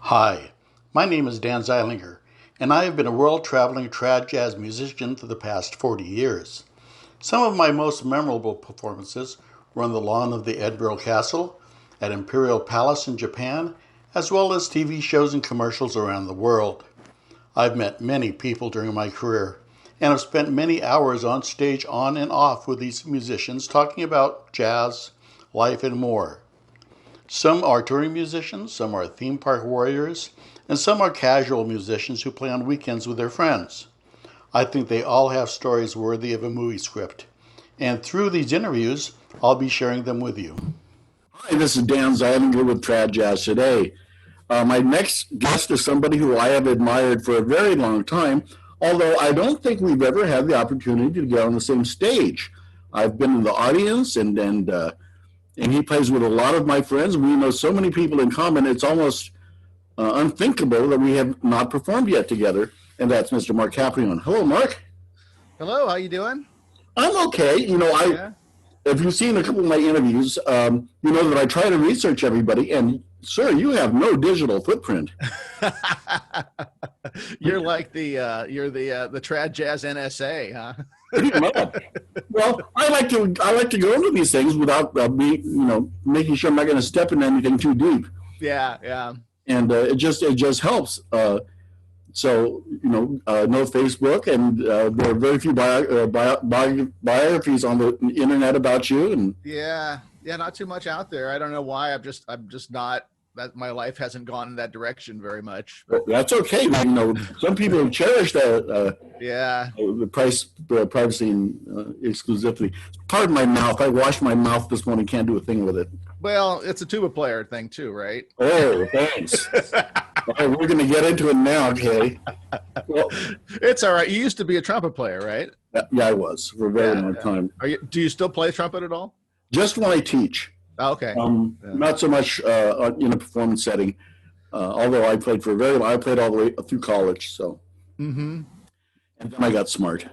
Hi, my name is Dan Zeilinger, and I have been a world-traveling trad jazz musician for the past 40 years. Some of my most memorable performances were on the lawn of the Edinburgh Castle, at Imperial Palace in Japan, as well as TV shows and commercials around the world. I've met many people during my career, and have spent many hours on stage on and off with these musicians talking about jazz, life, and more. Some are touring musicians, some are theme park warriors, and some are casual musicians who play on weekends with their friends. I think they all have stories worthy of a movie script. And through these interviews, I'll be sharing them with you. Hi, this is Dan Zeilinger with Trad Jazz Today. My next guest is somebody who I have admired for a very long time, although I don't think we've ever had the opportunity to get on the same stage. I've been in the audience, and he plays with a lot of my friends. We know so many people in common, it's almost unthinkable that we have not performed yet together, and that's Mr. Marc Caparone. Hello, Marc. Hello, how you doing? I'm okay. Yeah. If you've seen a couple of my interviews, you know that I try to research everybody, and sir, you have no digital footprint. You're like the trad jazz NSA, huh? Pretty much. Well, I like to go into these things without making sure I'm not going to step in anything too deep, Yeah, yeah. and it just helps. No Facebook, and there are very few biographies on the internet about you, and Yeah, yeah, not too much out there. I don't know why. I'm just not that my life hasn't gone in that direction very much. But that's okay. Some people cherish yeah. the privacy and exclusivity. Pardon my mouth. I washed my mouth this morning. Can't do a thing with it. Well, it's a tuba player thing too, right? Oh, thanks. All right, we're going to get into it now, okay? Well, It's all right. You used to be a trumpet player, right? yeah, I was for a very long time. Do you still play trumpet at all? Just when I teach. Oh, okay. Not so much in a performance setting. Although I played I played all the way through college. So, Mm-hmm. and then I got smart.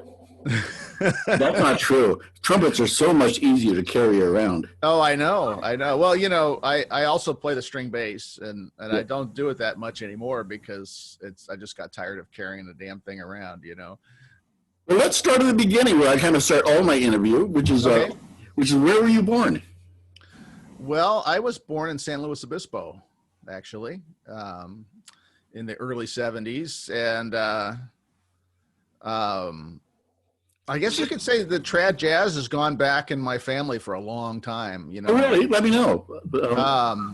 That's not true. Trumpets are so much easier to carry around. Oh, I know. Well, I also play the string bass, and I don't do it that much anymore because I just got tired of carrying the damn thing around. Well, let's start at the beginning, where I kind of start all my interview, which is Okay. Where were you born? Well, I was born in San Luis Obispo, actually, in the early '70s, and I guess you could say the trad jazz has gone back in my family for a long time. Oh, really? Let me know.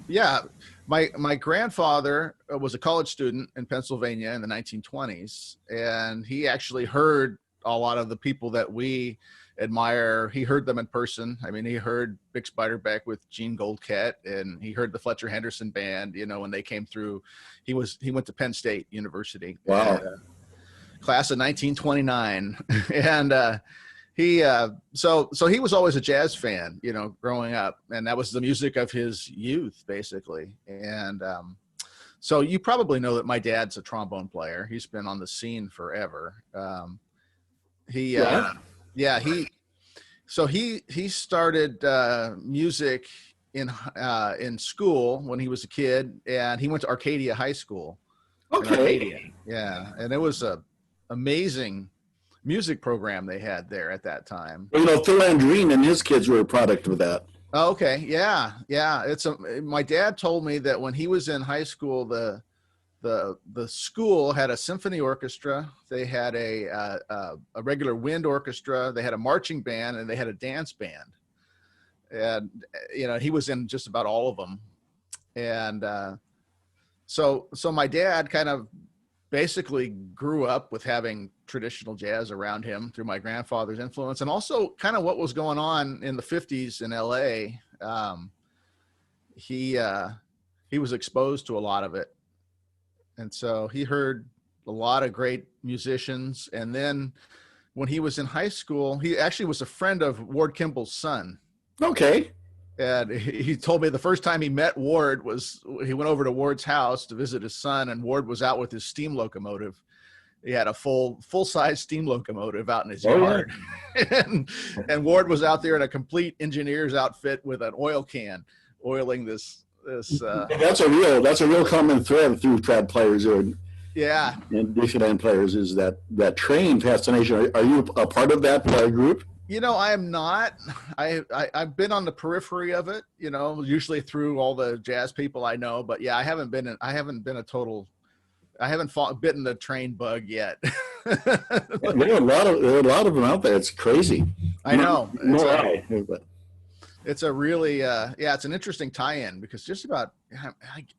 Yeah, my grandfather was a college student in Pennsylvania in the 1920s, and he actually heard a lot of the people that we admire. He heard them in person. I mean, he heard Bix Beiderbecke with Gene Goldkett, and he heard the Fletcher Henderson band. When they came through, he went to Penn State University. Wow. Class of 1929, and so he was always a jazz fan, growing up, and that was the music of his youth, basically. And so you probably know that my dad's a trombone player. He's been on the scene forever. He started music in school when he was a kid, and he went to Arcadia High School. Okay. Arcadia. Yeah, and it was a amazing music program they had there at that time. Well, Phil Andreen and his kids were a product of that. Oh, okay. Yeah. My dad told me that when he was in high school, the school had a symphony orchestra. They had a regular wind orchestra. They had a marching band, and they had a dance band. And he was in just about all of them. And so my dad kind of basically grew up with having traditional jazz around him through my grandfather's influence, and also kind of what was going on in the 50s in LA. He was exposed to a lot of it. And so he heard a lot of great musicians. And then when he was in high school, he actually was a friend of Ward Kimball's son. Okay. And he told me the first time he met Ward was he went over to Ward's house to visit his son, and Ward was out with his steam locomotive. He had a full-size steam locomotive out in his yard. Yeah. and Ward was out there in a complete engineer's outfit with an oil can, oiling this This, That's a real common thread through trad players yeah. and Dixieland players is that train fascination. Are you a part of that group? I am not. I've been on the periphery of it, usually through all the jazz people I know. But yeah, I haven't been a total. I haven't bitten the train bug yet. There are a lot of them out there. It's crazy. I know. It's a really it's an interesting tie-in because just about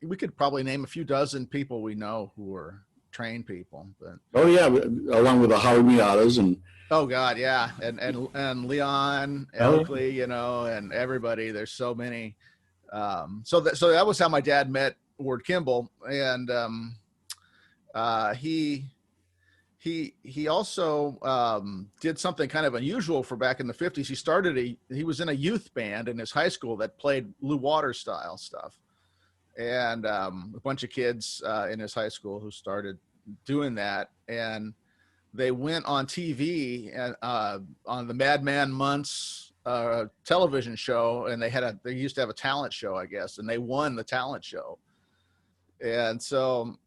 we could probably name a few dozen people we know who are trained people. But oh yeah, along with the Howard Miatas and oh god, yeah, and Leon Elkley, and everybody. There's so many. So that was how my dad met Ward Kimball, and he also did something kind of unusual for back in the 50s. He was in a youth band in his high school that played Lou Waters style stuff. And a bunch of kids in his high school who started doing that. And they went on TV and on the Madman Months television show. And they used to have a talent show, I guess. And they won the talent show. And so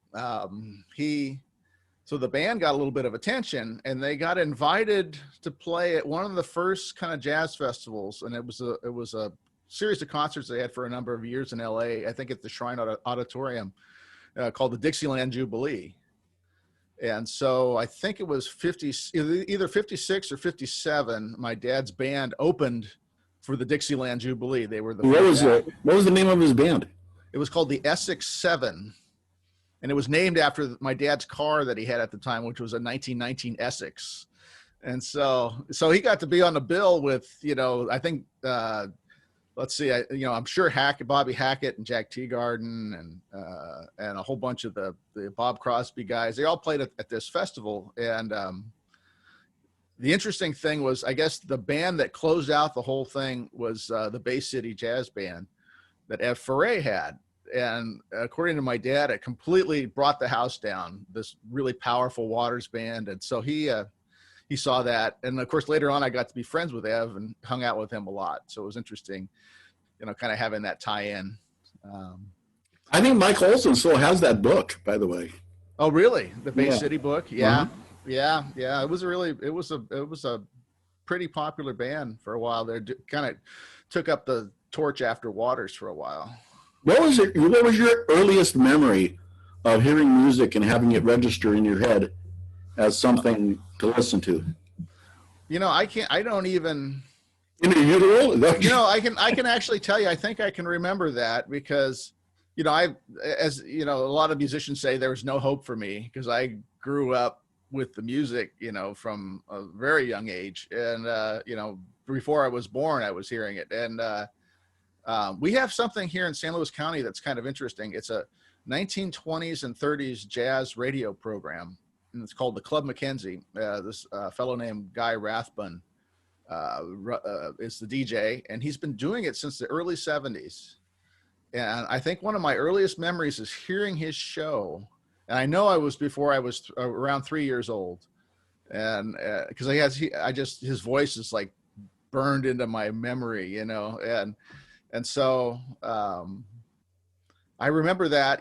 So the band got a little bit of attention, and they got invited to play at one of the first kind of jazz festivals, and it was a series of concerts they had for a number of years in LA. I think at the Shrine Auditorium, called the Dixieland Jubilee. And so I think it was either 56 or 57. My dad's band opened for the Dixieland Jubilee. They were the what was the name of his band? It was called the Essex Seven. And it was named after my dad's car that he had at the time, which was a 1919 Essex. And so he got to be on the bill with, I think, let's see, I'm sure Bobby Hackett and Jack Teagarden and a whole bunch of the Bob Crosby guys. They all played at this festival. And the interesting thing was, I guess the band that closed out the whole thing was the Bay City Jazz Band that Ev Ferre had. And according to my dad, it completely brought the house down, this really powerful Waters band. And so he saw that. And of course, later on, I got to be friends with Ev and hung out with him a lot. So it was interesting, kind of having that tie-in. I think Mike Olson still has that book, by the way. Oh, really? The Bay City book? Yeah. Uh-huh. Yeah. It was a pretty popular band for a while there. Kind of took up the torch after Waters for a while. What was your earliest memory of hearing music and having it register in your head as something to listen to? I don't even. In your utero? I can actually tell you. I think I can remember that because, as a lot of musicians say, there was no hope for me because I grew up with the music, from a very young age, and before I was born, I was hearing it, and. We have something here in San Luis County that's kind of interesting. It's a 1920s and 30s jazz radio program, and it's called the Club Mackenzie. This fellow named Guy Rathbun is the DJ, and he's been doing it since the early 70s. And I think one of my earliest memories is hearing his show. And I know before I was around 3 years old. And because his voice is like burned into my memory, and so I remember that,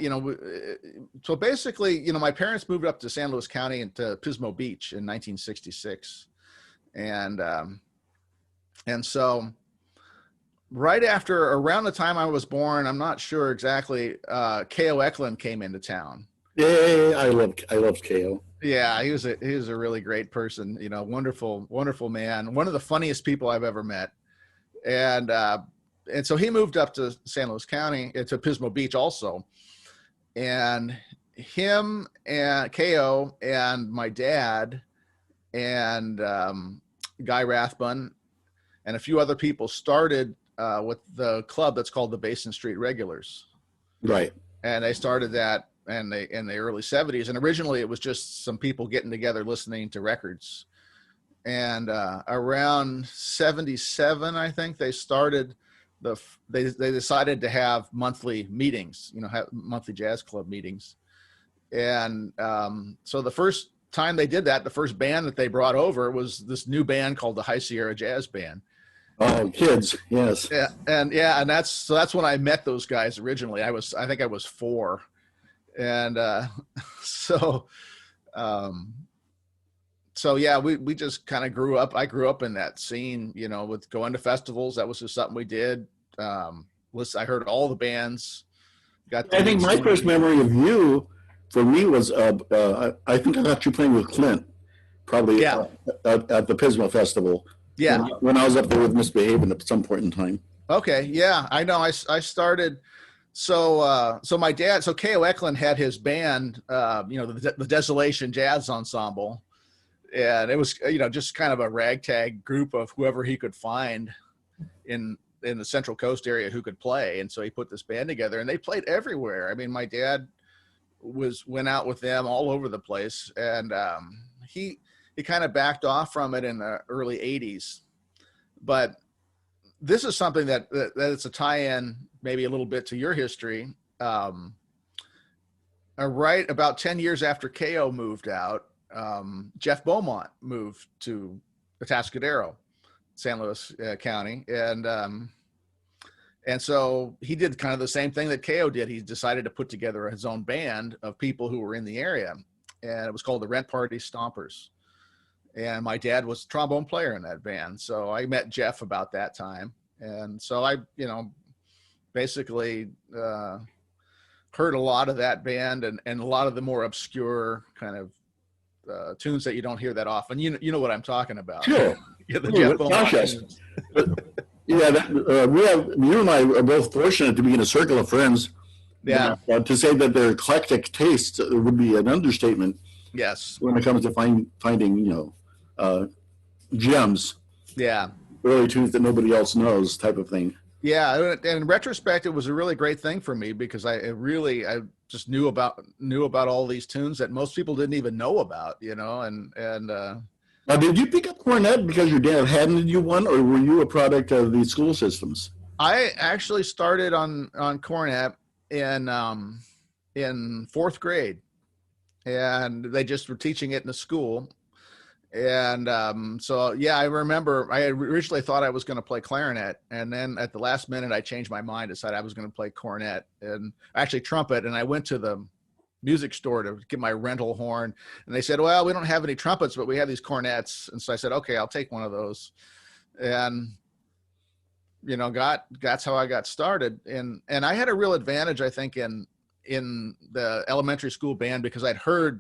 so basically, my parents moved up to San Luis County and to Pismo Beach in 1966. And so right around the time I was born, I'm not sure exactly, K.O. Eklund came into town. Yeah, I love K.O. Yeah, he was a really great person, wonderful, wonderful man. One of the funniest people I've ever met. And so he moved up to San Luis County, to Pismo Beach also. And him and K.O. and my dad and Guy Rathbun and a few other people started with the club that's called the Basin Street Regulars. Right. And they started that in the early 70s. And originally it was just some people getting together listening to records. And around 77, I think, they started they decided to have monthly meetings, have monthly jazz club meetings. And so the first time they did that, the first band that they brought over was this new band called the High Sierra Jazz Band. Oh, kids, yes. Yeah, and that's when I met those guys originally. I think I was 4, and so um, so yeah, we just kind of grew up. I grew up in that scene, with going to festivals. That was just something we did. I heard all the bands, got to I think meet my so many first people. memory of you, for me, was I think I got you playing with Clint, probably Yeah, at the Pismo Festival yeah. when I was up there with Misbehaving at some point in time. Okay, yeah, I know. I started. So my dad, so K.O. Eklund had his band, the Desolation Jazz Ensemble, and it was just kind of a ragtag group of whoever he could find in the Central Coast area who could play, and so he put this band together, and they played everywhere. I mean, my dad went out with them all over the place, and he kind of backed off from it in the early '80s, but this is something that it's a tie-in maybe a little bit to your history. Right about 10 years after KO moved out, Jeff Beaumont moved to Atascadero, San Luis County, and so he did kind of the same thing that KO did. He decided to put together his own band of people who were in the area, and it was called the Rent Party Stompers. And my dad was a trombone player in that band, so I met Jeff about that time, and so I, basically heard a lot of that band and a lot of the more obscure kind of tunes that you don't hear that often. You know what I'm talking about. Sure. Yeah, the Oh, Jeff Beaumont gosh, yes. tunes. Yeah, you and I are both fortunate to be in a circle of friends. Yeah. To say that they're eclectic tastes would be an understatement Yes. when it comes to finding, uh, gems, Yeah. early tunes that nobody else knows, type of thing. Yeah. And in retrospect, it was a really great thing for me because I just knew about all these tunes that most people didn't even know about, and Now, did you pick up cornet because your dad handed you one, or were you a product of the school systems? I actually started on cornet in 4th grade, and they just were teaching it in the school. And so, yeah, I remember I originally thought I was going to play clarinet. And then at the last minute, I changed my mind, decided I was going to play cornet and actually trumpet. And I went to the music store to get my rental horn. And they said, well, we don't have any trumpets, but we have these cornets. And so I said, okay, I'll take one of those. And, that's how I got started. And I had a real advantage, I think, in the elementary school band because I'd heard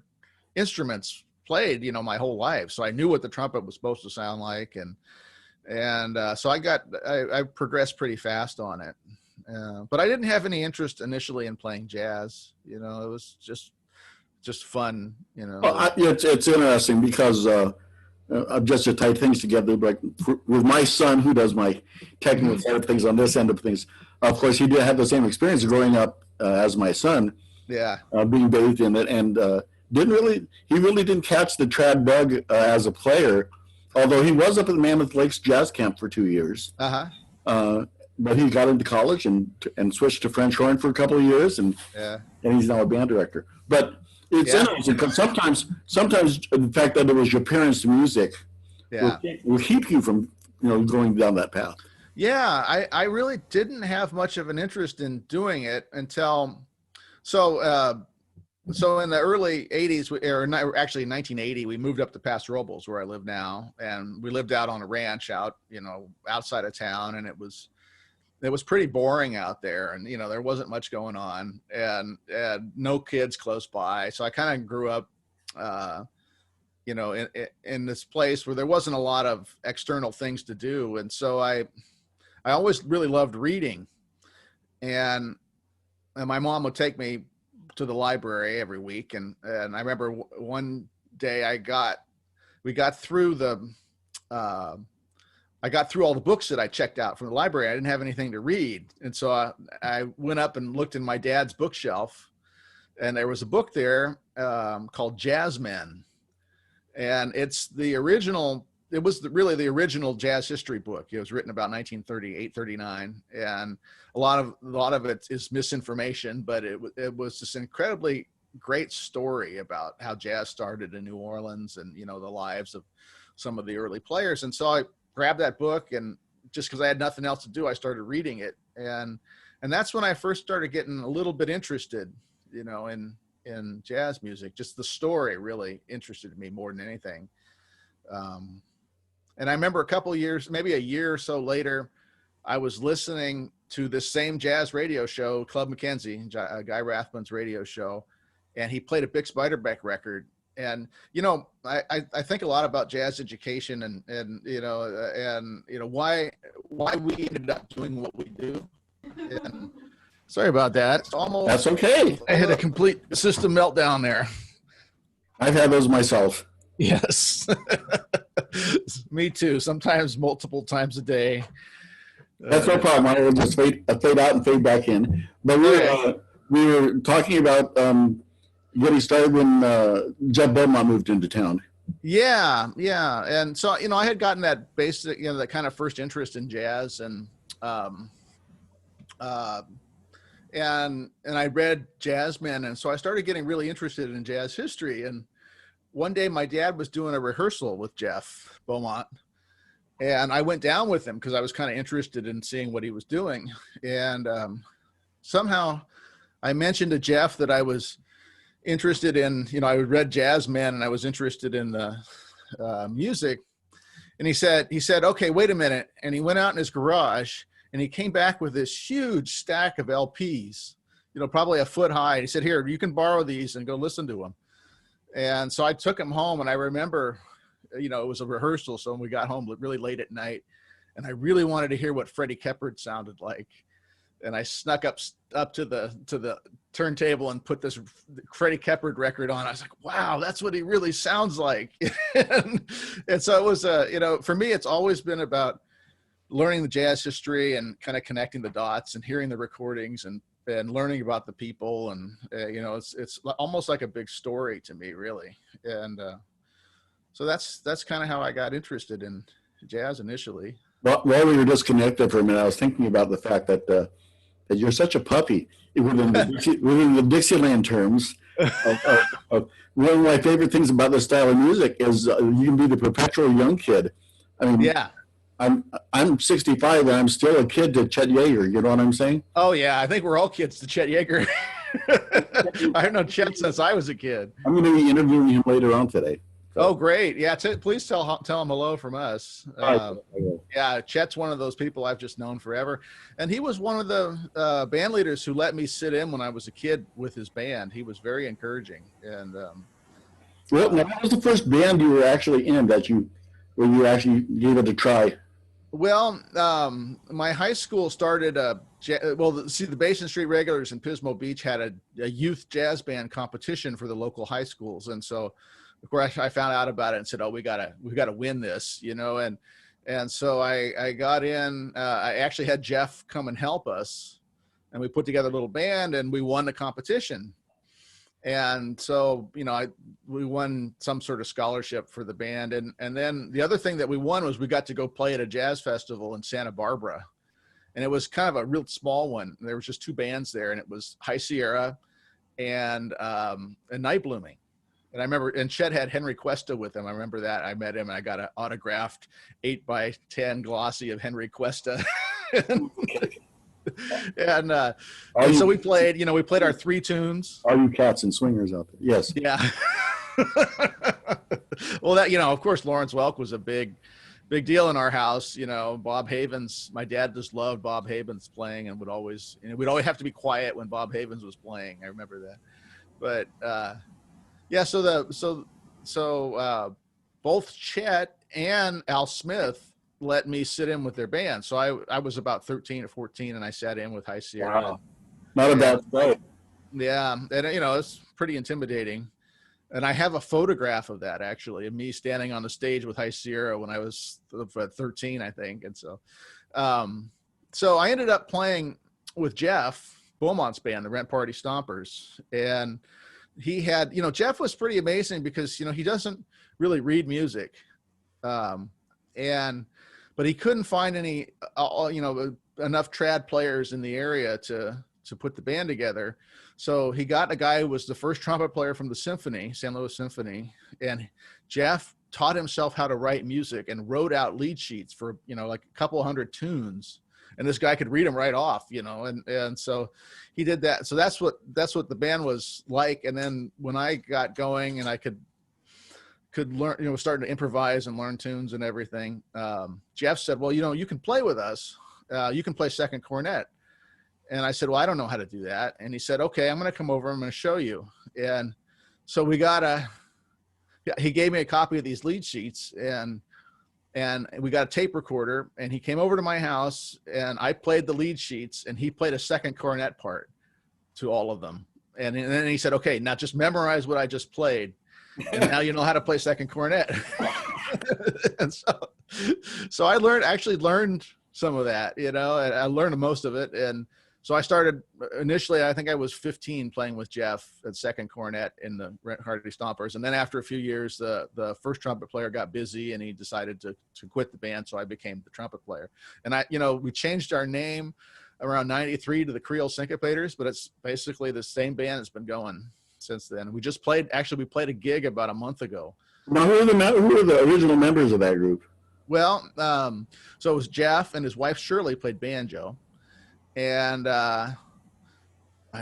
instruments played, my whole life. So I knew what the trumpet was supposed to sound like. And so I progressed pretty fast on it. But I didn't have any interest initially in playing jazz. It was just fun, Well, it's interesting because just to tie things together, like with my son, who does my technical side of things on this end of things, of course, he did have the same experience growing up as my son, Yeah. being bathed in it, and he really didn't catch the trad bug as a player, although he was up at the Mammoth Lakes Jazz Camp for 2 years. Uh-huh. But he got into college and switched to French horn for a couple of years, and Yeah. he's now a band director. But it's Yeah. interesting because sometimes the fact that it was your parents' music Yeah. will keep you from going down that path. Yeah. I really didn't have much of an interest in doing it until, so in the early 80s, actually in 1980, we moved up to Paso Robles, where I live now. And we lived out on a ranch outside of town. And it was pretty boring out there. And, there wasn't much going on and no kids close by. So I kind of grew up, in this place where there wasn't a lot of external things to do. And so I always really loved reading. And my mom would take me to the library every week. And I remember one day we got through I got through all the books that I checked out from the library. I didn't have anything to read. And so I went up and looked in my dad's bookshelf, and there was a book there called Jazzmen. And it's the original, it was really the original jazz history book. It was written about 1938, 39. And a lot of it is misinformation, but it was this incredibly great story about how jazz started in New Orleans and, the lives of some of the early players. And so I grabbed that book and just because I had nothing else to do, I started reading it. And that's when I first started getting a little bit interested, in jazz music. Just the story really interested me more than anything. And I remember a couple of years, maybe a year or so later, I was listening to this same jazz radio show, Club Mackenzie, Guy Rathman's radio show, and he played a Bix Beiderbecke record. And, I think a lot about jazz education and why we ended up doing what we do. And sorry about that. It's almost, that's okay. I had a complete system meltdown there. I've had those myself. Yes. Me too. Sometimes multiple times a day. That's no problem. I will just fade out and fade back in. But we were talking about getting started when Jeff Beaumont moved into town. Yeah. And so, I had gotten that basic, that kind of first interest in jazz, and I read Jazzmen, and so I started getting really interested in jazz history. And one day my dad was doing a rehearsal with Jeff Beaumont, and I went down with him because I was kind of interested in seeing what he was doing. And somehow I mentioned to Jeff that I was interested in, I read Jazzmen and I was interested in the music. And he said, okay, wait a minute. And he went out in his garage and he came back with this huge stack of LPs, probably a foot high. He said, here, you can borrow these and go listen to them. And so I took him home, and I remember, it was a rehearsal. So when we got home really late at night, and I really wanted to hear what Freddie Keppard sounded like. And I snuck up to the turntable and put this Freddie Keppard record on. I was like, wow, that's what he really sounds like. and so it was, for me, it's always been about learning the jazz history and kind of connecting the dots and hearing the recordings and learning about the people. And, it's almost like a big story to me, really. And so that's kind of how I got interested in jazz initially. Well, while we were disconnected for a minute, I was thinking about the fact that you're such a puppy within the Dixieland terms. One of my favorite things about this style of music is you can be the perpetual young kid. I mean, yeah. I'm 65 and I'm still a kid to Chet Yeager. You know what I'm saying? Oh yeah, I think we're all kids to Chet Yeager. I've known Chet since I was a kid. I'm going to be interviewing him later on today. So. Oh, great! Yeah, please tell him hello from us. Yeah, Chet's one of those people I've just known forever, and he was one of the band leaders who let me sit in when I was a kid with his band. He was very encouraging. And well, now, what was the first band you were actually in where you actually gave it a try? Well, my high school started the Basin Street Regulars in Pismo Beach had a youth jazz band competition for the local high schools, and so. Of course, I found out about it and said, "Oh, we gotta win this," and so I got in. I actually had Jeff come and help us, and we put together a little band, and we won the competition. And so, we won some sort of scholarship for the band, and then the other thing that we won was we got to go play at a jazz festival in Santa Barbara, and it was kind of a real small one. There was just two bands there, and it was High Sierra and Night Blooming. And I remember, and Chet had Henry Cuesta with him. I remember that. I met him and I got an autographed 8x10 glossy of Henry Cuesta. and so we played, we played our three tunes. All you cats and swingers out there. Yes. Yeah. Well, that, of course, Lawrence Welk was a big deal in our house. Bob Havens, my dad just loved Bob Havens playing and would always, we'd always have to be quiet when Bob Havens was playing. I remember that. But, yeah, so both Chet and Al Smith let me sit in with their band. So I was about 13 or 14, and I sat in with High Sierra. Wow. Not a bad play. Yeah, and it's pretty intimidating. And I have a photograph of that, actually, of me standing on the stage with High Sierra when I was 13, I think. And so I ended up playing with Jeff Beaumont's band, the Rent Party Stompers, and he had, Jeff was pretty amazing because, he doesn't really read music. But he couldn't find any, enough trad players in the area to put the band together. So he got a guy who was the first trumpet player from the symphony, San Luis Symphony. and Jeff taught himself how to write music and wrote out lead sheets for, like a couple hundred tunes. And this guy could read them right off, and so he did that. So that's what the band was like. And then when I got going and I could learn, starting to improvise and learn tunes and everything, Jeff said, well, you can play with us. You can play second cornet. And I said, well, I don't know how to do that. And he said, okay, I'm going to come over. I'm going to show you. And so he gave me a copy of these lead sheets, and we got a tape recorder, and he came over to my house, and I played the lead sheets, and he played a second cornet part to all of them. And then he said, okay, now just memorize what I just played. And now you know how to play second cornet. And so I actually learned some of that, and I learned most of it. And so I started initially, I think I was 15 playing with Jeff at second cornet in the Hardy Stompers. And then after a few years, the first trumpet player got busy and he decided to quit the band. So I became the trumpet player. And we changed our name around 93 to the Creole Syncopators, but it's basically the same band that's been going since then. We played a gig about a month ago. Now, who are the original members of that group? Well, so it was Jeff and his wife Shirley played banjo. And I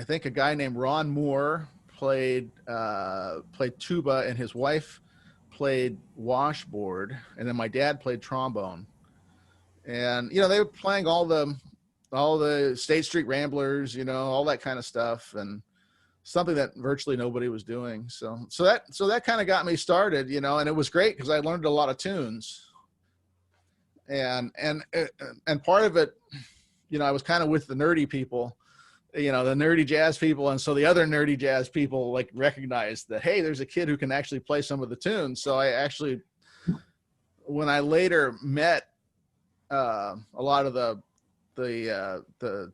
think a guy named Ron Moore played tuba, and his wife played washboard, and then my dad played trombone. And they were playing all the State Street Ramblers, all that kind of stuff, and something that virtually nobody was doing. So that kind of got me started, and it was great because I learned a lot of tunes. And part of it, I was kind of with the nerdy people, the nerdy jazz people. And so the other nerdy jazz people recognized that, hey, there's a kid who can actually play some of the tunes. So I actually, when I later met a lot of the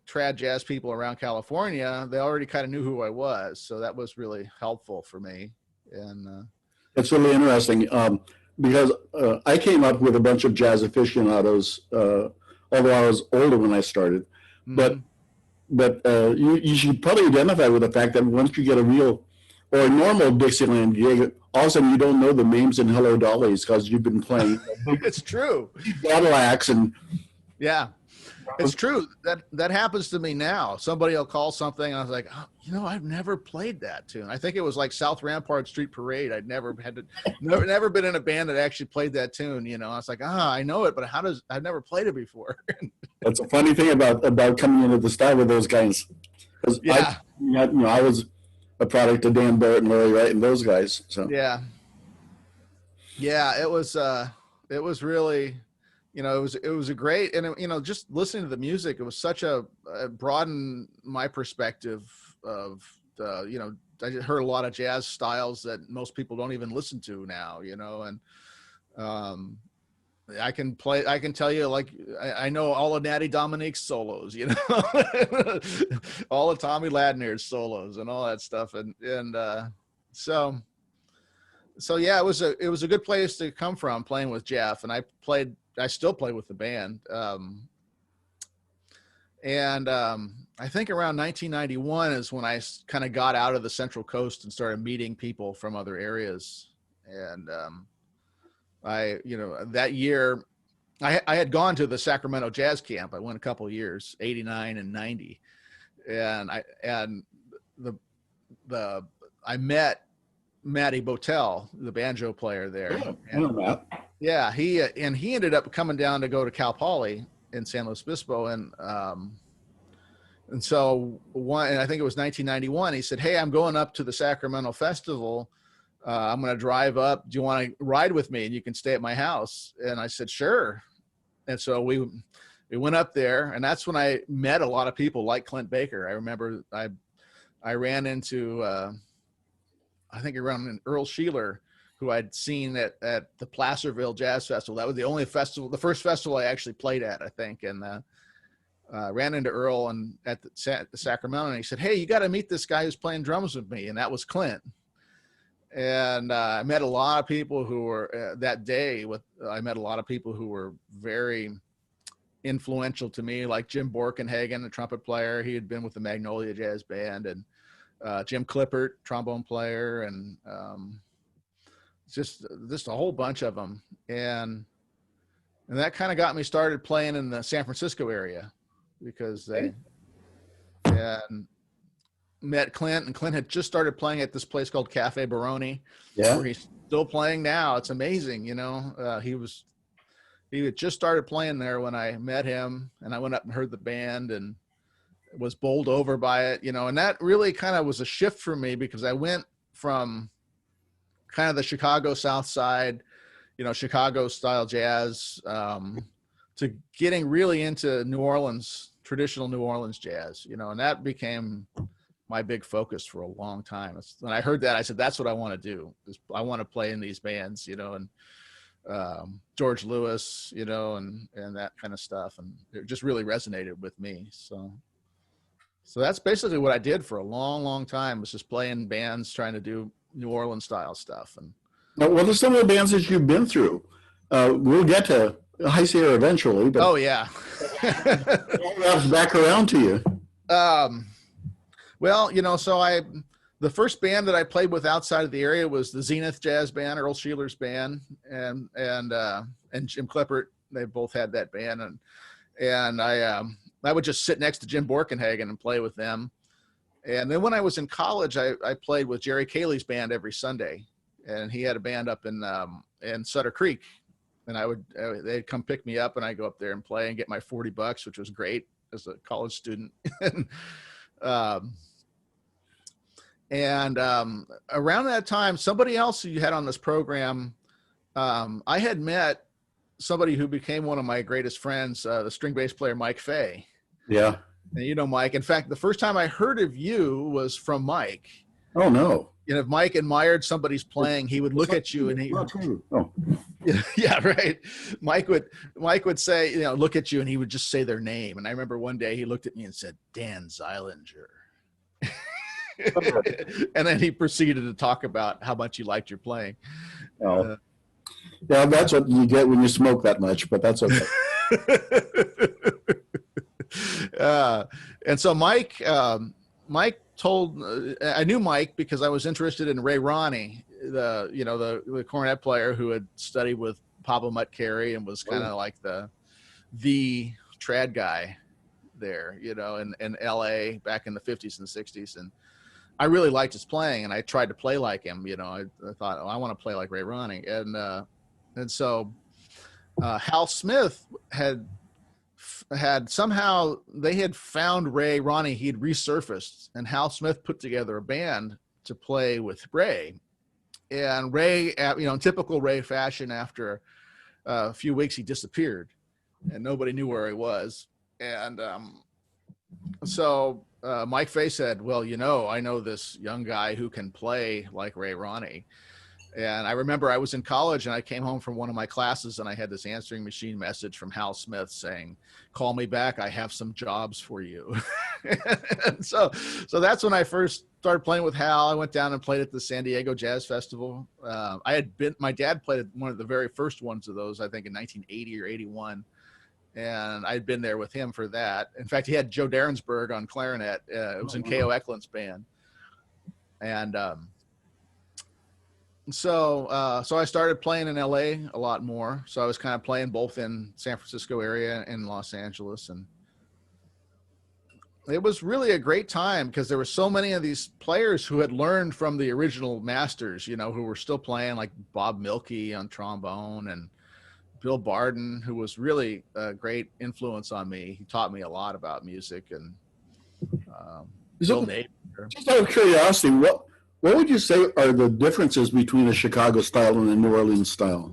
trad jazz people around California, they already kind of knew who I was. So that was really helpful for me. And it's really interesting because I came up with a bunch of jazz aficionados, although I was older when I started. Mm-hmm. But you should probably identify with the fact that once you get a real or a normal Dixieland gig, all of a sudden you don't know the names in Hello Dollies because you've been playing. It's true. Cadillacs and yeah. It's true. That happens to me now. Somebody will call something, and I was like, oh, I've never played that tune. I think it was like South Rampart Street Parade. I'd never been in a band that actually played that tune. I was like, I know it, but I've never played it before. That's a funny thing about coming into the style with those guys. Yeah. I was a product of Dan Barrett and Larry Wright and those guys. So yeah. It was really. It was a great, and just listening to the music, it was such a broadened my perspective of I heard a lot of jazz styles that most people don't even listen to now, and I can tell you, I know all of Natty Dominique's solos, all of Tommy Ladner's solos and all that stuff. And so yeah, it was a good place to come from playing with Jeff. And I still play with the band. I think around 1991 is when I kind of got out of the Central Coast and started meeting people from other areas. And that year I had gone to the Sacramento Jazz Camp. I went a couple of years, 89 and 90. And I met Matty Botel, the banjo player there. Yeah, he ended up coming down to go to Cal Poly in San Luis Obispo, and so I think it was 1991. He said, "Hey, I'm going up to the Sacramento Festival. I'm going to drive up. Do you want to ride with me? And you can stay at my house." And I said, "Sure." And so we went up there, and that's when I met a lot of people like Clint Baker. I remember I ran into I think around Earl Sheeler, who I'd seen at the Placerville Jazz Festival. That was the first festival I actually played at, I think. And ran into Earl and at the Sacramento, and he said, "Hey, you got to meet this guy who's playing drums with me." And that was Clint. And I met a lot of people who were that day. I met a lot of people who were very influential to me, like Jim Borkenhagen, the trumpet player. He had been with the Magnolia Jazz Band, and Jim Clippert, trombone player, and just a whole bunch of them. And that kind of got me started playing in the San Francisco area, because they and met Clint, and Clint had just started playing at this place called Cafe Baroni, where he's still playing now. It's amazing. He had just started playing there when I met him, and I went up and heard the band and was bowled over by it, and that really kind of was a shift for me, because I went from kind of the Chicago South Side, Chicago style jazz, to getting really into New Orleans, traditional New Orleans jazz, and that became my big focus for a long time. When I heard that, I said, that's what I want to do. I want to play in these bands, and George Lewis, and that kind of stuff. And it just really resonated with me. So that's basically what I did for a long, long time, was just playing bands, trying to do New Orleans style stuff. And what are some of the bands that you've been through? We'll get to High Sierra eventually, but oh yeah, back around to you. Well, so the first band that I played with outside of the area was the Zenith Jazz Band, Earl Sheeler's band, and Jim Klippert. They both had that band, and I would just sit next to Jim Borkenhagen and play with them. And then when I was in college, I played with Jerry Cayley's band every Sunday, and he had a band up in Sutter Creek, and they'd come pick me up, and I'd go up there and play and get my $40, which was great as a college student. And around that time, somebody else who you had on this program, I had met somebody who became one of my greatest friends, the string bass player, Mike Fay. Yeah. And Mike. In fact, the first time I heard of you was from Mike. Oh, no. If Mike admired somebody's playing, he would look at you and he yeah, right. Mike would say, look at you, and he would just say their name. And I remember one day he looked at me and said, Dan Zeilinger. And then he proceeded to talk about how much he liked your playing. Oh. Yeah, that's what you get when you smoke that much, but that's okay. And so Mike told, I knew Mike because I was interested in Ray Ronnie, the cornet player who had studied with Pablo Mutt-Carey and was kind of like the trad guy there, in LA back in the 50s and 60s. And I really liked his playing, and I tried to play like him. I thought, I want to play like Ray Ronnie. And so Hal Smith had somehow, they had found Ray Ronnie. He'd resurfaced, and Hal Smith put together a band to play with Ray. And Ray, in typical Ray fashion, after a few weeks, he disappeared, and nobody knew where he was. And so Mike Fay said, well, I know this young guy who can play like Ray Ronnie. And I remember I was in college, and I came home from one of my classes, and I had this answering machine message from Hal Smith saying, call me back. I have some jobs for you. And so that's when I first started playing with Hal. I went down and played at the San Diego Jazz Festival. My dad played at one of the very first ones of those, I think in 1980 or 81. And I'd been there with him for that. In fact, he had Joe Derensberg on clarinet. It was in K.O. Eklund's band. And so I started playing in LA a lot more. So I was kind of playing both in San Francisco area and Los Angeles. And it was really a great time because there were so many of these players who had learned from the original masters, who were still playing, like Bob Milkey on trombone, and Bill Barden, who was really a great influence on me. He taught me a lot about music. And Bill Napier. Just out of curiosity, what would you say are the differences between the Chicago style and the New Orleans style?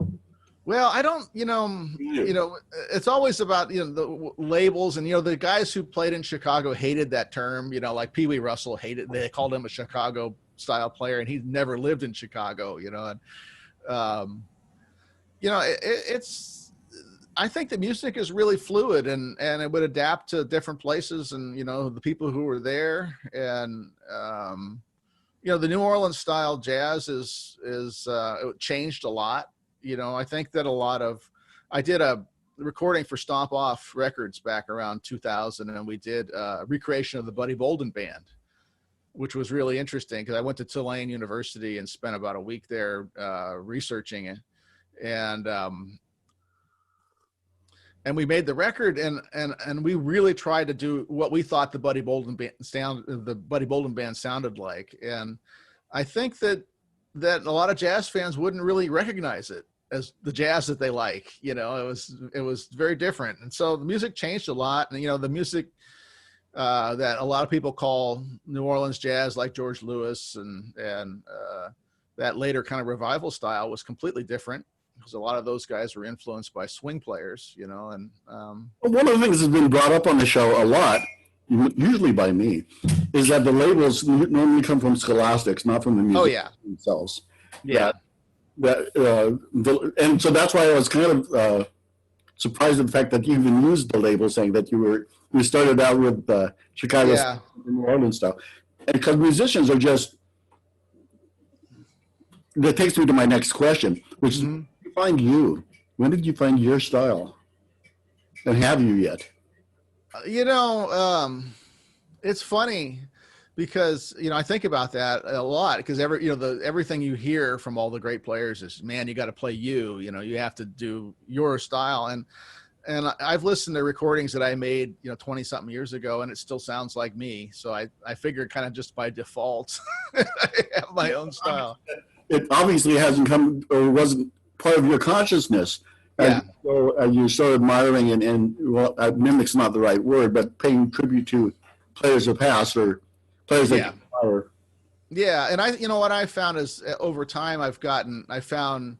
Well, I don't, it's always about, the labels, and, the guys who played in Chicago hated that term, like Pee Wee Russell hated, they called him a Chicago style player, and he never lived in Chicago, it's, I think the music is really fluid, and it would adapt to different places, and, the people who were there. And, the New Orleans style jazz it changed a lot. I think that I did a recording for Stomp Off Records back around 2000, and we did a recreation of the Buddy Bolden Band. which was really interesting because I went to Tulane University and spent about a week there researching it, and we made the record, and we really tried to do what we thought the Buddy Bolden band sounded like, and I think that a lot of jazz fans wouldn't really recognize it as the jazz that they like. You know, it was very different, and so the music changed a lot, and the music that a lot of people call New Orleans jazz, like George Lewis and that later kind of revival style, was completely different because a lot of those guys were influenced by swing players, and one of the things that's been brought up on the show a lot, usually by me, is that the labels normally come from Scholastics, not from the musicians themselves. Yeah. And so that's why I was kind of surprised at the fact that you even used the label, saying that you started out with Chicago and New Orleans style. And because musicians are just, that takes me to my next question, which is, find you? When did you find your style? And have you yet? It's funny because, I think about that a lot because everything you hear from all the great players is, man, you got to play you have to do your style. And I've listened to recordings that I made, 20 something years ago, and it still sounds like me. So I figured kind of just by default, I have my own style. It obviously hasn't come or wasn't part of your consciousness. Yeah. So you start admiring and mimic's not the right word, but paying tribute to players of past or players that you admire. Yeah. And what I found is over time, I found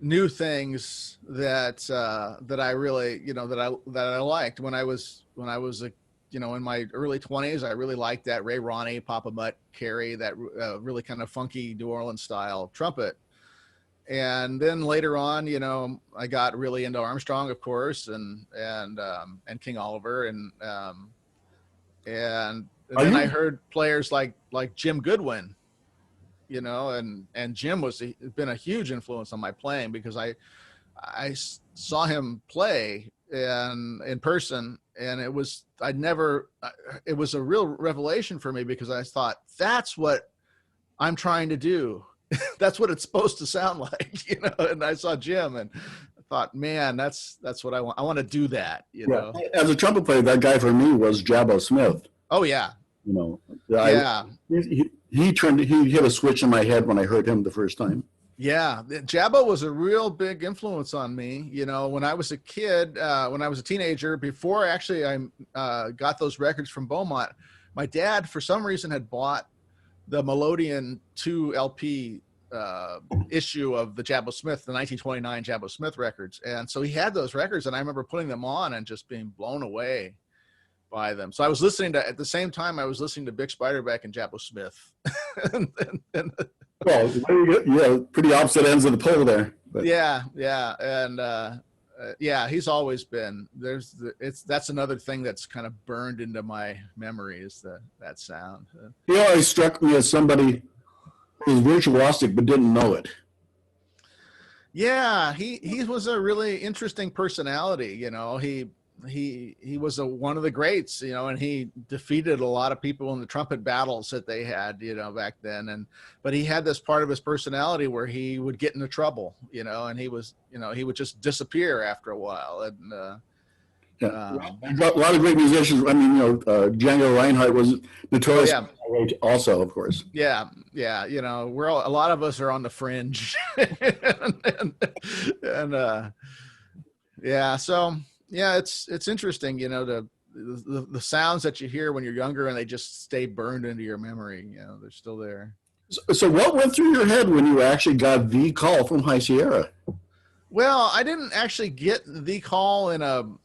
new things that I really, that I liked when I was in my early 20s. I really liked that Ray Ronnie, Papa Mutt, Carey, that really kind of funky New Orleans style trumpet. And then later on, I got really into Armstrong, of course, and King Oliver, and then I heard players like Jim Goodwin, and Jim been a huge influence on my playing because I saw him play in person, and it was a real revelation for me because I thought, that's what I'm trying to do. That's what it's supposed to sound like, and I saw Jim and I thought, man, that's what I want. I want to do that, know. As a trumpet player, that guy for me was Jabbo Smith. Oh yeah. He hit a switch in my head when I heard him the first time. Yeah. Jabbo was a real big influence on me. When I was a kid, when I was a teenager, before actually I got those records from Beaumont, my dad, for some reason, had bought the Melodeon 2 LP issue of the Jabbo Smith, the 1929 Jabbo Smith records. And so he had those records, and I remember putting them on and just being blown away by them. So I was at the same time, I was listening to Big Spiderback and Jabbo Smith. Well, pretty opposite ends of the pole there. But. Yeah. And he's always been, that's another thing that's kind of burned into my memory is that sound. He always struck me as somebody who was virtuosic but didn't know it. Yeah, he was a really interesting personality. He was one of the greats, and he defeated a lot of people in the trumpet battles that they had, back then. But he had this part of his personality where he would get into trouble, and he would just disappear after a while. And a lot of great musicians. I mean, Django Reinhardt was notorious also, of course. Yeah. A lot of us are on the fringe, so. Yeah, it's interesting, the sounds that you hear when you're younger and they just stay burned into your memory. They're still there. So what went through your head when you actually got the call from High Sierra? Well, I didn't actually get the call in the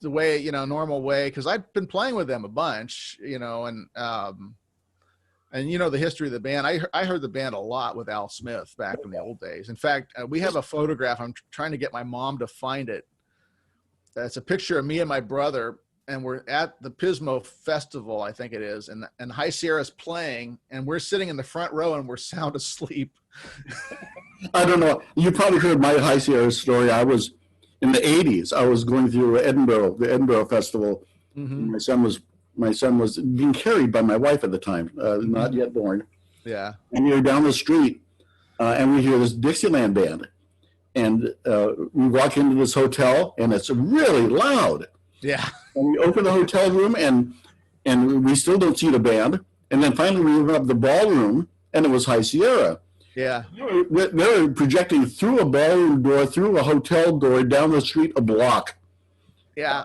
way, normal way, because I've been playing with them a bunch, and the history of the band. I heard the band a lot with Al Smith back in the old days. In fact, we have a photograph. I'm trying to get my mom to find it. That's a picture of me and my brother, and we're at the Pismo Festival, I think it is, and High Sierra's playing, and we're sitting in the front row, and we're sound asleep. I don't know. You probably heard my High Sierra story. I was in the 80s. I was going through the Edinburgh Festival. Mm-hmm. My son was my son was being carried by my wife at the time, not yet born. Yeah. And we were down the street, and we hear this Dixieland band. And we walk into this hotel, and it's really loud. Yeah. And we open the hotel room, and we still don't see the band. And then finally we open up the ballroom, and it was High Sierra. Yeah. They were projecting through a ballroom door, through a hotel door, down the street a block. Yeah.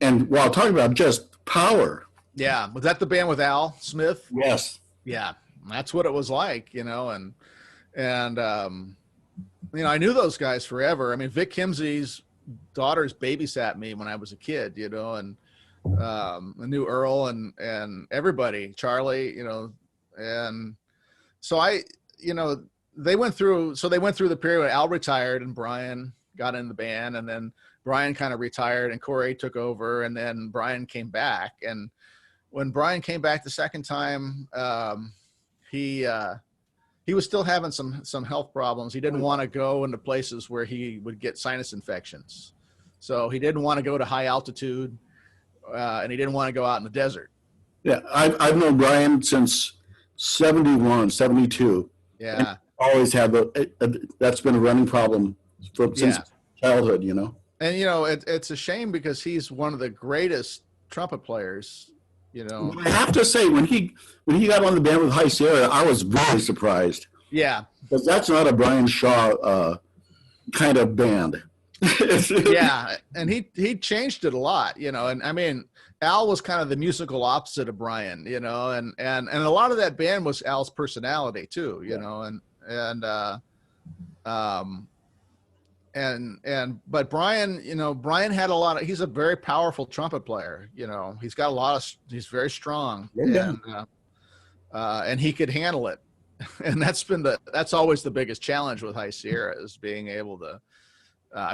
And while talking about just power. Yeah. Was that the band with Al Smith? Yes. Yeah. That's what it was like, and I knew those guys forever. I mean, Vic Kimsey's daughters babysat me when I was a kid, and I knew Earl and everybody, Charlie, and so they went through the period when Al retired and Brian got in the band, and then Brian kind of retired and Corey took over, and then Brian came back. And when Brian came back the second time, he was still having some health problems. He didn't want to go into places where he would get sinus infections. So he didn't want to go to high altitude, and he didn't want to go out in the desert. Yeah, I've known Brian since 71, 72. Yeah. Always had that's been a running problem since childhood, And, it's a shame because he's one of the greatest trumpet players, I have to say, when he got on the band with High Sierra, I was very surprised. Yeah. Because that's not a Brian Shaw kind of band. Yeah. And he changed it a lot, and I mean, Al was kind of the musical opposite of Brian, and a lot of that band was Al's personality too, but Brian had a lot of, he's a very powerful trumpet player, he's very strong, and he could handle it. And that's always the biggest challenge with High Sierra, is being able to,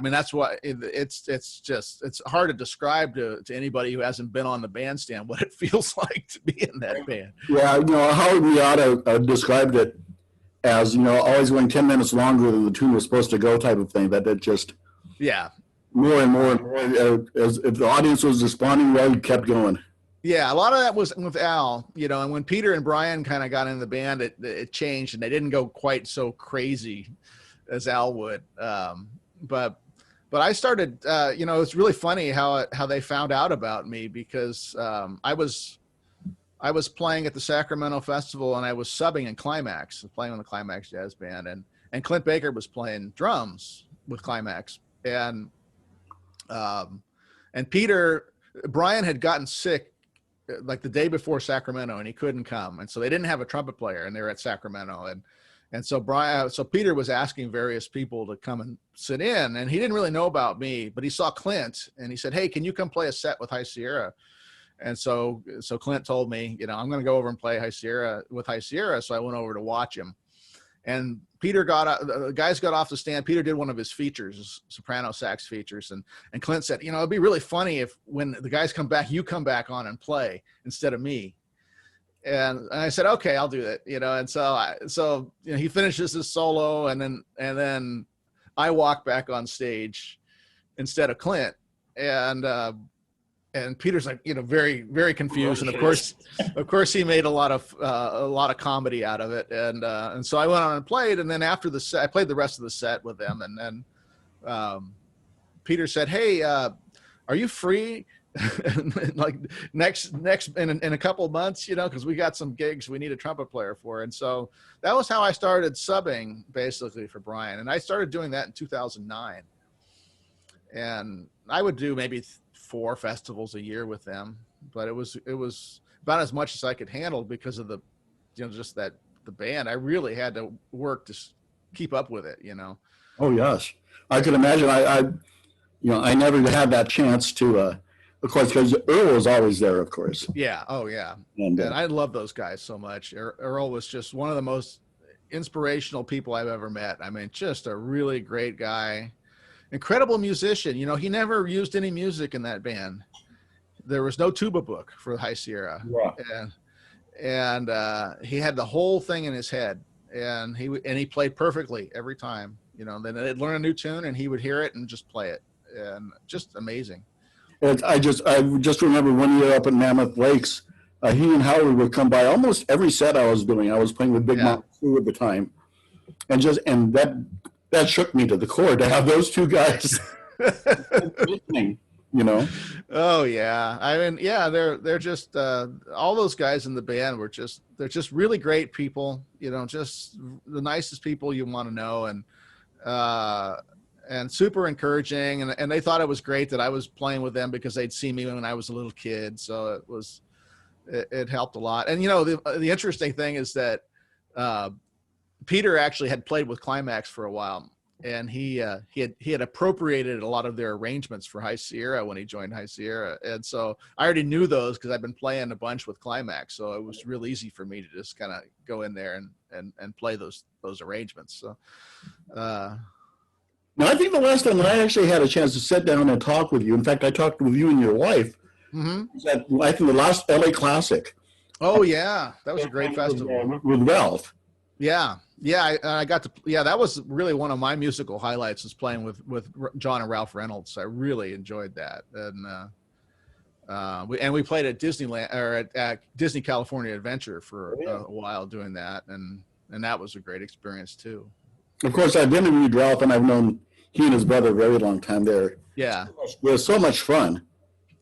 that's why it's hard to describe to anybody who hasn't been on the bandstand what it feels like to be in that band. Yeah. Howard Miyata described it as, always going 10 minutes longer than the tune was supposed to go, type of thing. That just more and more and more, as if the audience was responding well, you kept going. Yeah, a lot of that was with Al, and when Peter and Brian kind of got in the band, it changed, and they didn't go quite so crazy as Al would. But I started, it's really funny how they found out about me, because I was playing at the Sacramento Festival, and I was subbing in Climax, playing on the Climax Jazz Band, and Clint Baker was playing drums with Climax, and Brian had gotten sick like the day before Sacramento, and he couldn't come, and so they didn't have a trumpet player, and they were at Sacramento, and so Peter was asking various people to come and sit in, and he didn't really know about me, but he saw Clint, and he said, "Hey, can you come play a set with High Sierra?" And so Clint told me, I'm going to go over and play with High Sierra. So I went over to watch him, and the guys got off the stand. Peter did one of his features, his soprano sax features. And Clint said, it'd be really funny if when the guys come back, you come back on and play instead of me. And I said, okay, I'll do that. And so he finishes his solo, and then I walk back on stage instead of Clint. And Peter's like, very, very confused. And of course he made a lot of comedy out of it. And so I went on and played. And then after the set, I played the rest of the set with them. And then Peter said, "Hey, are you free like next in a couple of months, cause we got some gigs we need a trumpet player for." And so that was how I started subbing basically for Brian. And I started doing that in 2009. And I would do maybe 4 festivals a year with them, but it was about as much as I could handle because of the, just that the band. I really had to work to keep up with it, Oh yes, I can imagine. I never had that chance to, of course, because Earl was always there, of course. Yeah. Oh yeah. And I love those guys so much. Earl was just one of the most inspirational people I've ever met. I mean, just a really great guy. Incredible musician. He never used any music in that band. There was no tuba book for High Sierra. Yeah. And he had the whole thing in his head, and he played perfectly every time. Then they'd learn a new tune, and he would hear it and just play it, and just amazing. I just remember one year up at Mammoth Lakes, he and Howard would come by almost every set I was doing. I was playing with Big Yeah. Mom Sue at the time, and that shook me to the core to have those two guys listening, you know. Oh yeah, I mean, yeah, they're just all those guys in the band they're just really great people, you know, just the nicest people you want to know, and super encouraging, and they thought it was great that I was playing with them because they'd seen me when I was a little kid, so it helped a lot. And you know, the interesting thing is that Peter actually had played with Climax for a while, and he had appropriated a lot of their arrangements for High Sierra when he joined High Sierra, and so I already knew those because I've been playing a bunch with Climax, so it was real easy for me to just kind of go in there and play those arrangements. So Now, I think the last time I actually had a chance to sit down and talk with you, in fact, I talked with you and your wife, was at, I think, the last LA Classic. Oh yeah, that was a great festival with Ralph. Yeah, I got to. Yeah, that was really one of my musical highlights, was playing with John and Ralph Reynolds. I really enjoyed that, and we played at Disneyland or at Disney California Adventure for a while doing that, and that was a great experience too. Of course, I've interviewed Ralph, and I've known he and his brother a very long time. It was so much fun.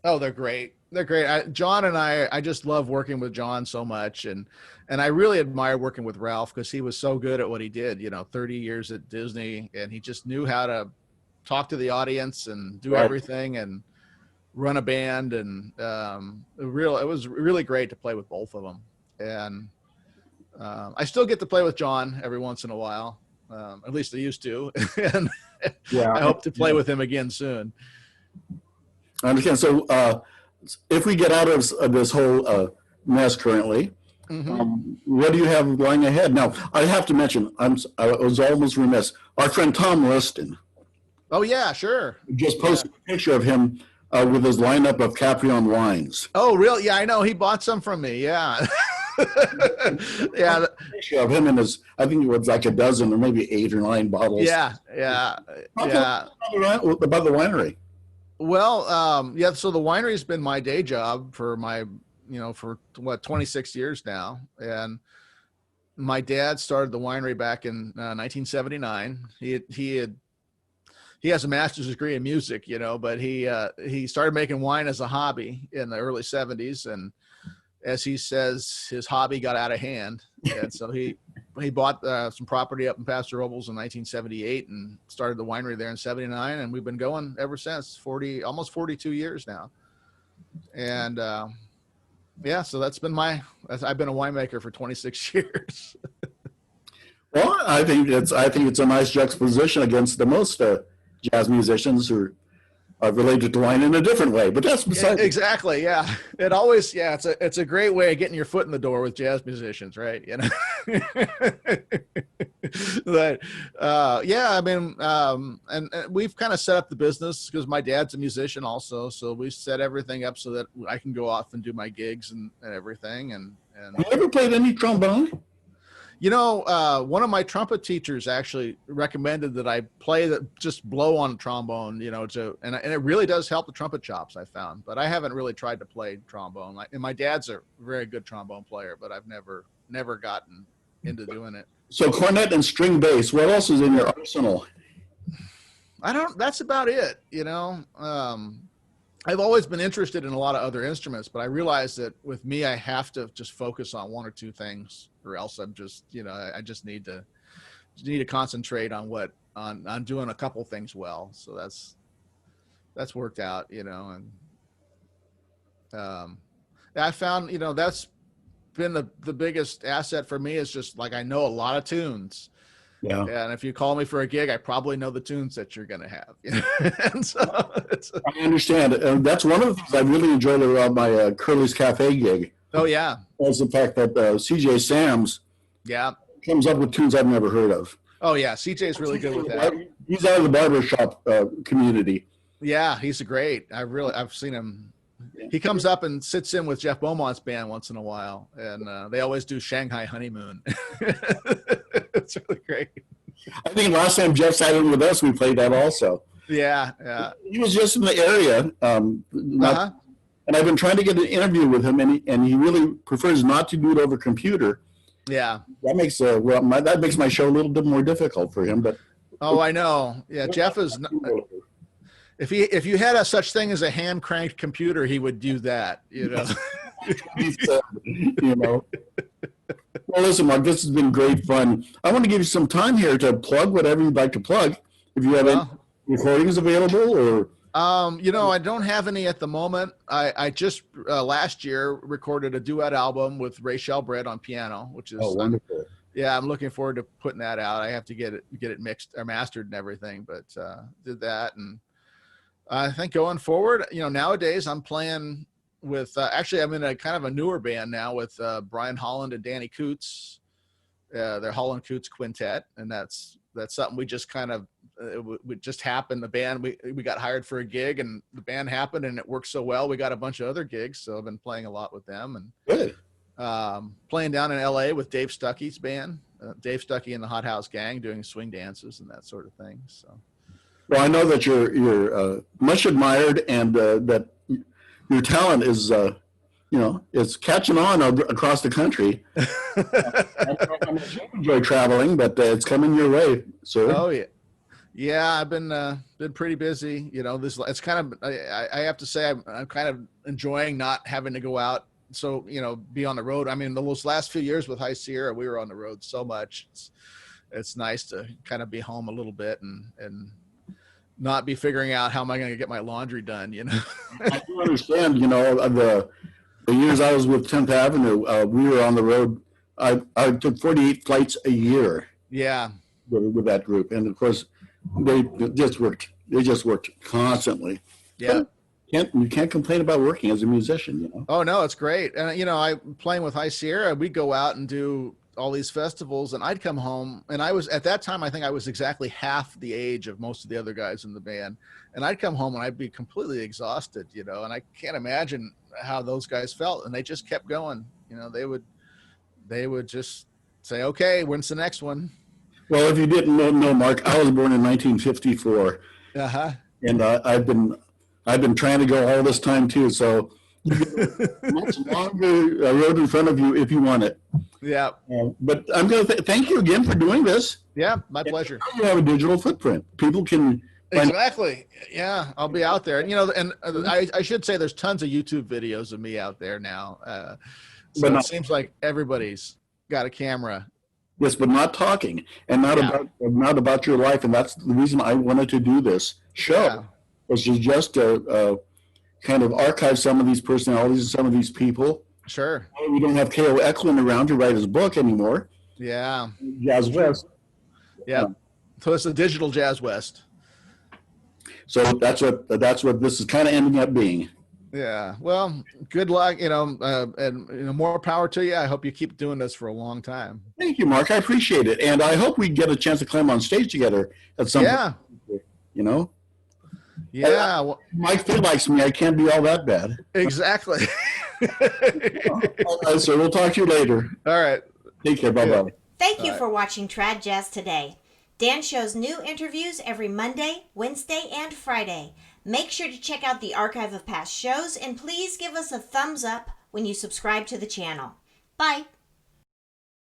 Oh, they're great. They're great. John and I just love working with John so much, and I really admire working with Ralph because he was so good at what he did. You know, 30 years at Disney, and he just knew how to talk to the audience and do everything and run a band, and it was really great to play with both of them. And I still get to play with John every once in a while. At least I used to, and I hope to play with him again soon. I understand. So if we get out of this whole mess currently, what do you have going ahead? Now, I have to mention, I was almost remiss. Our friend Tom Liston. Oh, yeah, sure. Just posted a picture of him with his lineup of Caparone wines. Oh, really? Yeah, I know. He bought some from me. Yeah. Yeah, picture of him and his, I think it was like a dozen or maybe 8 or 9 bottles. Yeah. About the winery. Well, so the winery's been my day job for 26 years now. And my dad started the winery back in 1979. He has a master's degree in music, you know, but he started making wine as a hobby in the early 70s, and as he says, his hobby got out of hand, and so he bought some property up in Paso Robles in 1978 and started the winery there in 79, and we've been going ever since. Almost 42 years now. And so I've been a winemaker for 26 years. Well, I think it's a nice juxtaposition against the most jazz musicians who are related to wine in a different way, but that's besides. Exactly. Yeah. It always, it's a great way of getting your foot in the door with jazz musicians, right? You know, but, I mean, and we've kind of set up the business because my dad's a musician also. So we set everything up so that I can go off and do my gigs and everything. And have you ever played any trombone? You know, one of my trumpet teachers actually recommended that I just blow on a trombone, you know, and it really does help the trumpet chops, I found, but I haven't really tried to play trombone. And my dad's a very good trombone player, but I've never gotten into doing it. So cornet and string bass, what else is in your arsenal? That's about it. You know, I've always been interested in a lot of other instruments, but I realized that with me, I have to just focus on one or two things, or else I'm just, you know, I just need to concentrate on on doing a couple things well. So that's worked out, you know, and I found, you know, that's been the biggest asset for me, is just like, I know a lot of tunes. Yeah. And if you call me for a gig, I probably know the tunes that you're going to have. You know? And so I understand. That's one of the things I really enjoyed about my Curly's Cafe gig. Oh, yeah. Was the fact that CJ Sams comes up with tunes I've never heard of. Oh, yeah. CJ's really good with that. He's out of the barbershop community. Yeah, he's great. I've seen him. He comes up and sits in with Jeff Beaumont's band once in a while, and they always do Shanghai Honeymoon. It's really great. I think last time Jeff sat in with us, we played that also. Yeah, yeah. He was just in the area, Uh-huh. and I've been trying to get an interview with him, and he really prefers not to do it over computer. Yeah. That makes that makes my show a little bit more difficult for him. But Oh, I know. Yeah, Jeff is. If you had a such thing as a hand cranked computer, he would do that. You know. You know. Well, listen, Mark, this has been great fun. I want to give you some time here to plug whatever you'd like to plug. If you have any recordings available, or I don't have any at the moment. I just last year recorded a duet album with Ray Shelbrett on piano, which is wonderful. I'm looking forward to putting that out. I have to get it mixed or mastered and everything, but did that. And I think going forward, nowadays I'm playing with actually I'm in a kind of a newer band now with Brian Holland and Danny Coots. They're Holland Coots Quintet, and that's something we just kind of it just happened. The band we got hired for a gig, and the band happened, and it worked so well. We got a bunch of other gigs, so I've been playing a lot with them, and good. Playing down in LA with Dave Stuckey's band, Dave Stuckey and the Hot House Gang, doing swing dances and that sort of thing. So, well, I know that you're much admired, and that your talent is it's catching on across the country. I enjoy traveling, but it's coming your way, sir. Oh yeah. Yeah, I've been pretty busy. It's kind of I have to say I'm kind of enjoying not having to go out. So be on the road. I mean, those last few years with High Sierra, we were on the road so much. It's nice to kind of be home a little bit and not be figuring out how am I going to get my laundry done. I do understand. The years I was with 10th Avenue, we were on the road. I took 48 flights a year. Yeah, with that group, and of course, they just worked constantly. Yeah. You can't complain about working as a musician, Oh no, it's great. And I playing with High Sierra, we'd go out and do all these festivals, and I'd come home, and I was at that time I think I was exactly half the age of most of the other guys in the band, and I'd come home and I'd be completely exhausted, and I can't imagine how those guys felt, and they just kept going. They would just say, okay, when's the next one? Well, if you didn't know, Mark, I was born in 1954, and I've been trying to go all this time too. So you get a much longer road in front of you if you want it. Yeah. But I'm going to thank you again for doing this. Yeah, my pleasure. You have a digital footprint. People can exactly. Yeah, I'll be out there, and I should say there's tons of YouTube videos of me out there now. So it seems like everybody's got a camera. Yes, but not talking and not about your life, and that's the reason I wanted to do this show, was to just kind of archive some of these personalities and some of these people. Sure. We don't have K.O. Eklund around to write his book anymore. Yeah. Jazz West. Yeah. So it's the digital Jazz West. So that's what this is kind of ending up being. Yeah. Well, good luck, and more power to you. I hope you keep doing this for a long time. Thank you, Mark. I appreciate it. And I hope we get a chance to climb on stage together at some point. Yeah. Well, Mike Phil likes me. I can't be all that bad. Exactly. All right, so we'll talk to you later. All right. Take care. Bye-bye. Thank you for watching Trad Jazz Today. Dan shows new interviews every Monday, Wednesday, and Friday. Make sure to check out the archive of past shows, and please give us a thumbs up when you subscribe to the channel. Bye.